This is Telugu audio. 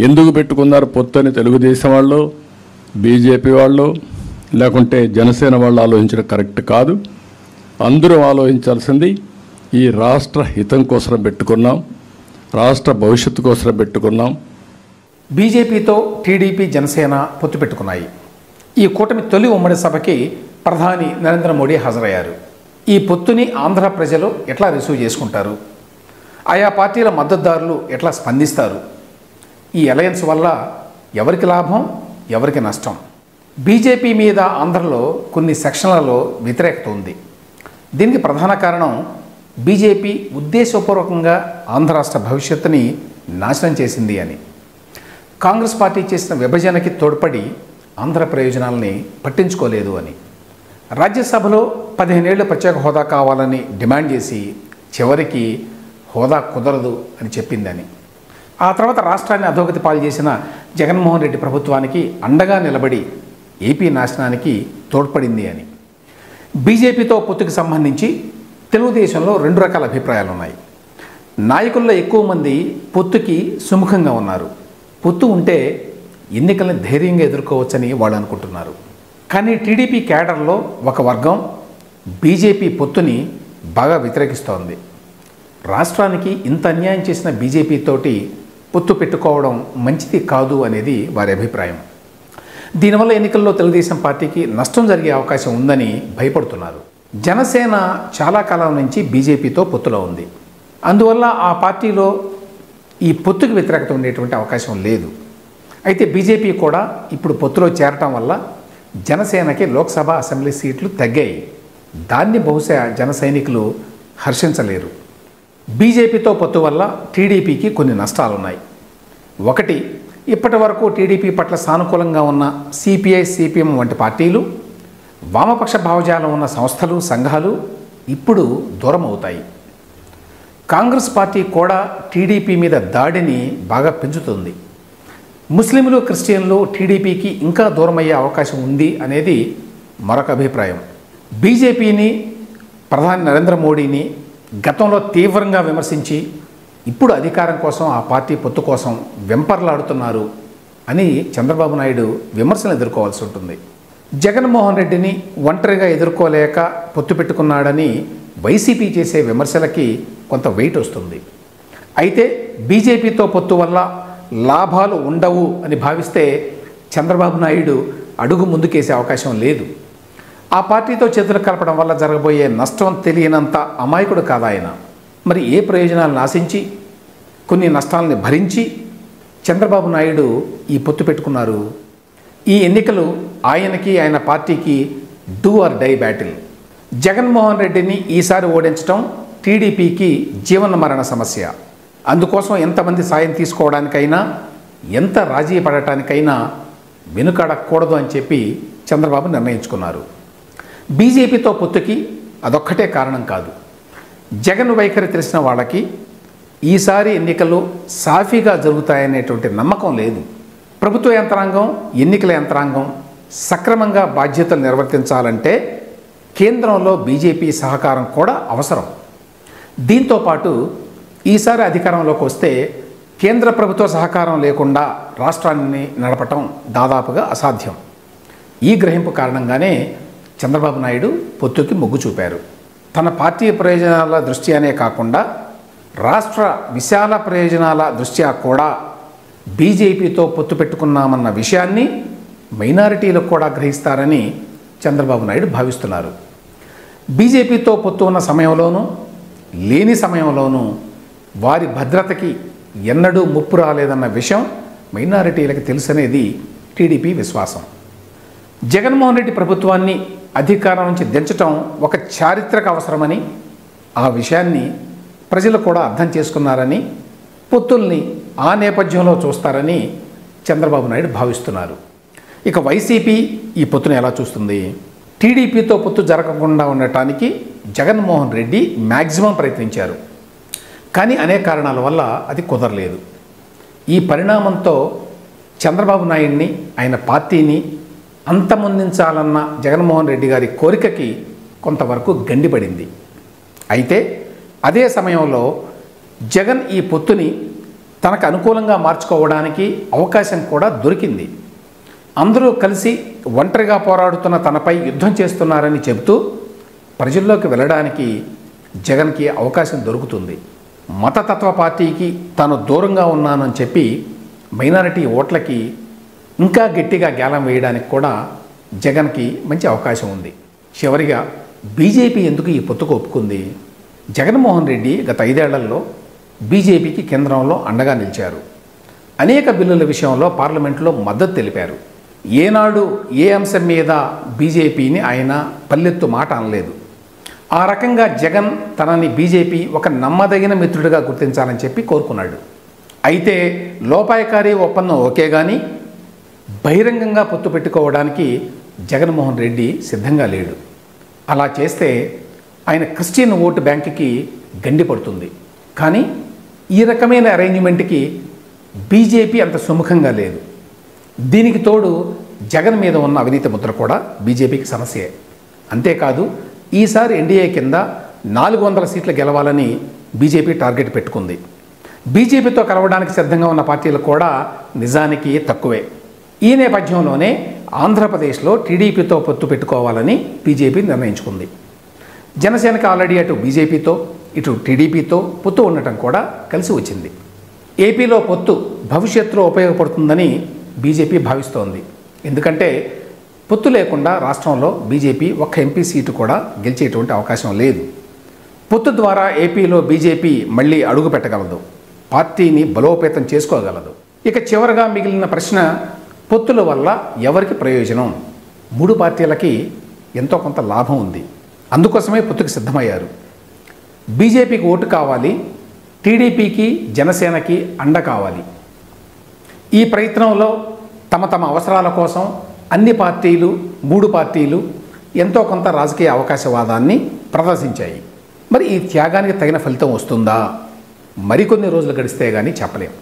ఎందుకు పెట్టుకున్నారు పొత్తు అని తెలుగుదేశం వాళ్ళు, బీజేపీ వాళ్ళు, లేకుంటే జనసేన వాళ్ళు ఆలోచించడం కరెక్ట్ కాదు. అందరూ ఆలోచించాల్సింది ఈ రాష్ట్ర హితం కోసం పెట్టుకున్నాం, రాష్ట్ర భవిష్యత్తు కోసం పెట్టుకున్నాం. బీజేపీతో టీడీపీ, జనసేన పొత్తు పెట్టుకున్నాయి. ఈ కూటమి తొలి ఉమ్మడి సభకి ప్రధాని నరేంద్ర మోడీ హాజరయ్యారు. ఈ పొత్తుని ఆంధ్ర ప్రజలు ఎట్లా రిసీవ్ చేసుకుంటారు, ఆయా పార్టీల మద్దతుదారులు ఎట్లా స్పందిస్తారు, ఈ అలయన్స్ వల్ల ఎవరికి లాభం, ఎవరికి నష్టం? బీజేపీ మీద ఆంధ్రలో కొన్ని సెక్షన్లలో వ్యతిరేకత ఉంది. దీనికి ప్రధాన కారణం బీజేపీ ఉద్దేశపూర్వకంగా ఆంధ్ర రాష్ట్ర భవిష్యత్తుని నాశనం చేసింది అని. కాంగ్రెస్ పార్టీ చేసిన విభజనకి తోడ్పడి ఆంధ్ర ప్రయోజనాలని పట్టించుకోలేదు అని. రాజ్యసభలో 15 ఏళ్ల ప్రత్యేక హోదా కావాలని డిమాండ్ చేసి చివరికి హోదా కుదరదు అని చెప్పిందని. ఆ తర్వాత రాష్ట్రాన్ని అధోగతి పాలు చేసిన జగన్మోహన్ రెడ్డి ప్రభుత్వానికి అండగా నిలబడి ఏపీ నాశనానికి తోడ్పడింది అని. బీజేపీతో పొత్తుకు సంబంధించి తెలుగుదేశంలో 2 రకాల అభిప్రాయాలు ఉన్నాయి. నాయకుల్లో ఎక్కువ మంది పొత్తుకి సుముఖంగా ఉన్నారు. పొత్తు ఉంటే ఎన్నికలను ధైర్యంగా ఎదుర్కోవచ్చని వాళ్ళు అనుకుంటున్నారు. కానీ టీడీపీ క్యాడర్లో ఒక వర్గం బీజేపీ పొత్తుని బాగా వ్యతిరేకిస్తోంది. రాష్ట్రానికి ఇంత అన్యాయం చేసిన బీజేపీతోటి పొత్తు పెట్టుకోవడం మంచిది కాదు అనేది వారి అభిప్రాయం. దీనివల్ల ఎన్నికల్లో తెలుగుదేశం పార్టీకి నష్టం జరిగే అవకాశం ఉందని భయపడుతున్నారు. జనసేన చాలా కాలం నుంచి బీజేపీతో పొత్తులో ఉంది. అందువల్ల ఆ పార్టీలో ఈ పొత్తుకు వ్యతిరేకత ఉండేటువంటి అవకాశం లేదు. అయితే బీజేపీ కూడా ఇప్పుడు పొత్తులో చేరటం వల్ల జనసేనకి లోక్సభ, అసెంబ్లీ సీట్లు తగ్గాయి. దాన్ని బహుశా జన సైనికులు హర్షించలేరు. బీజేపీతో పొత్తు వల్ల టీడీపీకి కొన్ని నష్టాలున్నాయి. ఒకటి, ఇప్పటి వరకు టీడీపీ పట్ల సానుకూలంగా ఉన్న సిపిఐ, సిపిఎం వంటి పార్టీలు, వామపక్ష భావజాలం ఉన్న సంస్థలు, సంఘాలు ఇప్పుడు దూరం అవుతాయి. కాంగ్రెస్ పార్టీ కూడా టీడీపీ మీద దాడిని బాగా పెంచుతుంది. ముస్లింలు, క్రిస్టియన్లు టీడీపీకి ఇంకా దూరమయ్యే అవకాశం ఉంది అనేది మరొక అభిప్రాయం. బీజేపీని, ప్రధాని నరేంద్ర మోడీని గతంలో తీవ్రంగా విమర్శించి ఇప్పుడు అధికారం కోసం ఆ పార్టీ పొత్తు కోసం వెంపర్లాడుతున్నారు అని చంద్రబాబు నాయుడు విమర్శలు ఎదుర్కోవాల్సి ఉంటుంది. జగన్మోహన్ రెడ్డిని ఒంటరిగా ఎదుర్కోలేక పొత్తు పెట్టుకున్నాడని వైసీపీ చేసే విమర్శలకి కొంత వెయిట్ వస్తుంది. అయితే బీజేపీతో పొత్తు వల్ల లాభాలు ఉండవు అని భావిస్తే చంద్రబాబు నాయుడు అడుగు ముందుకేసే అవకాశం లేదు. ఆ పార్టీతో చేతులు కలపడం వల్ల జరగబోయే నష్టం తెలియనంత అమాయకుడు కాదాయన. మరి ఏ ప్రయోజనాలను ఆశించి, కొన్ని నష్టాలని భరించి చంద్రబాబు నాయుడు ఈ పొత్తు పెట్టుకున్నారు? ఈ ఎన్నికలు ఆయనకి, ఆయన పార్టీకి do or die battle. Jaganmohan రెడ్డిని ఈసారి ఓడించడం టీడీపీకి జీవన మరణ సమస్య. అందుకోసం ఎంతమంది సాయం తీసుకోవడానికైనా, ఎంత రాజీ పడటానికైనా వెనుకాడకూడదు అని చెప్పి చంద్రబాబు నిర్ణయించుకున్నారు. బీజేపీతో పొత్తుకి అదొక్కటే కారణం కాదు. జగన్ వైఖరి తెలిసిన వాళ్ళకి ఈసారి ఎన్నికలు సాఫీగా జరుగుతాయనేటువంటి నమ్మకం లేదు. ప్రభుత్వ యంత్రాంగం, ఎన్నికల యంత్రాంగం సక్రమంగా బాధ్యతలు నిర్వర్తించాలంటే కేంద్రంలో బీజేపీ సహకారం కూడా అవసరం. దీంతోపాటు ఈసారి అధికారంలోకి వస్తే కేంద్ర ప్రభుత్వ సహకారం లేకుండా రాష్ట్రాన్ని నడపటం దాదాపుగా అసాధ్యం. ఈ గ్రహింపు కారణంగానే చంద్రబాబు నాయుడు పొత్తుకి మొగ్గు చూపారు. తన పార్టీ ప్రయోజనాల దృష్ట్యానే కాకుండా రాష్ట్ర విశాల ప్రయోజనాల దృష్ట్యా కూడా బీజేపీతో పొత్తు పెట్టుకున్నామన్న విషయాన్ని మైనారిటీలు కూడా గ్రహిస్తారని చంద్రబాబు నాయుడు భావిస్తున్నారు. బీజేపీతో పొత్తు ఉన్న సమయంలోనూ, లేని సమయంలోనూ వారి భద్రతకి ఎన్నడూ ముప్పు రాలేదన్న విషయం మైనారిటీలకు తెలుసనేది టీడీపీ విశ్వాసం. జగన్మోహన్ రెడ్డి ప్రభుత్వాన్ని అధికారం నుంచి దించటం ఒక చారిత్రక అవసరమని, ఆ విషయాన్ని ప్రజలు కూడా అర్థం చేసుకున్నారని, పొత్తుల్ని ఆ నేపథ్యంలో చూస్తారని చంద్రబాబు నాయుడు భావిస్తున్నారు. ఇక వైసీపీ ఈ పొత్తును ఎలా చూస్తుంది? టీడీపీతో పొత్తు జరగకుండా ఉండటానికి జగన్మోహన్ రెడ్డి మ్యాక్సిమం ప్రయత్నించారు. కానీ అనేక కారణాల వల్ల అది కుదరలేదు. ఈ పరిణామంతో చంద్రబాబు నాయుడిని, ఆయన పార్టీని అంతమొందించాలన్న జగన్మోహన్ రెడ్డి గారి కోరికకి కొంతవరకు గండిపడింది. అయితే అదే సమయంలో జగన్ ఈ పొత్తుని తనకు అనుకూలంగా మార్చుకోవడానికి అవకాశం కూడా దొరికింది. అందరూ కలిసి ఒంటరిగా పోరాడుతున్న తనపై యుద్ధం చేస్తున్నారని చెబుతూ ప్రజల్లోకి వెళ్ళడానికి జగన్కి అవకాశం దొరుకుతుంది. మతతత్వ పార్టీకి తాను దూరంగా ఉన్నానని చెప్పి మైనారిటీ ఓట్లకి ఇంకా గట్టిగా గేలం వేయడానికి కూడా జగన్కి మంచి అవకాశం ఉంది. చివరిగా బీజేపీ ఎందుకు ఈ పొత్తుకు ఒప్పుకుంది? జగన్మోహన్ రెడ్డి గత 5 ఏళ్లలో బీజేపీకి కేంద్రంలో అండగా నిలిచారు. అనేక బిల్లుల విషయంలో పార్లమెంట్లో మద్దతు తెలిపారు. ఏనాడు ఏ అంశం మీద బీజేపీని ఆయన పల్లెత్తు మాట అనలేదు. ఆ రకంగా జగన్ తనని బీజేపీ ఒక నమ్మదగిన మిత్రుడిగా గుర్తించాలని చెప్పి కోరుకున్నాడు. అయితే లోపాయకారి ఒప్పందం ఓకే కానీ బహిరంగంగా పొత్తు పెట్టుకోవడానికి జగన్మోహన్ రెడ్డి సిద్ధంగా లేడు. అలా చేస్తే ఆయన క్రిస్టియన్ ఓటు బ్యాంకుకి గండి పడుతుంది. కానీ ఈ రకమైన అరేంజ్మెంట్కి బీజేపీ అంత సుముఖంగా లేదు. దీనికి తోడు జగన్ మీద ఉన్న అవినీతి ముద్ర కూడా బీజేపీకి సమస్యే. అంతేకాదు ఈసారి ఎన్డీఏ కింద 400 సీట్లు గెలవాలని బీజేపీ టార్గెట్ పెట్టుకుంది. బీజేపీతో కలవడానికి సిద్ధంగా ఉన్న పార్టీలు కూడా నిజానికి తక్కువే. ఈ నేపథ్యంలోనే ఆంధ్రప్రదేశ్లో టీడీపీతో పొత్తు పెట్టుకోవాలని బీజేపీ నిర్ణయించుకుంది. జనసేనకి ఆల్రెడీ అటు బీజేపీతో ఇటు టీడీపీతో పొత్తు ఉండటం కూడా కలిసి వచ్చింది. ఏపీలో పొత్తు భవిష్యత్తులో ఉపయోగపడుతుందని బీజేపీ భావిస్తోంది. ఎందుకంటే పొత్తు లేకుండా రాష్ట్రంలో బీజేపీ ఒక్క ఎంపీ సీటు కూడా గెలిచేటువంటి అవకాశం లేదు. పొత్తు ద్వారా ఏపీలో బీజేపీ మళ్ళీ అడుగు పెట్టగలదు, పార్టీని బలోపేతం చేసుకోగలదు. ఇక చివరగా మిగిలిన ప్రశ్న, పొత్తుల వల్ల ఎవరికి ప్రయోజనం? 3 పార్టీలకి ఎంతో కొంత లాభం ఉంది. అందుకోసమే పొత్తుకు సిద్ధమయ్యారు. బీజేపీకి ఓటు కావాలి, టీడీపీకి జనసేనకి అండ కావాలి. ఈ ప్రయత్నంలో తమ తమ అవసరాల కోసం అన్ని పార్టీలు 3 పార్టీలు ఎంతో కొంత రాజకీయ అవకాశవాదాన్ని ప్రదర్శించాయి. మరి ఈ త్యాగానికి తగిన ఫలితం వస్తుందా? మరికొన్ని రోజులు గడిస్తే కానీ చెప్పలేం.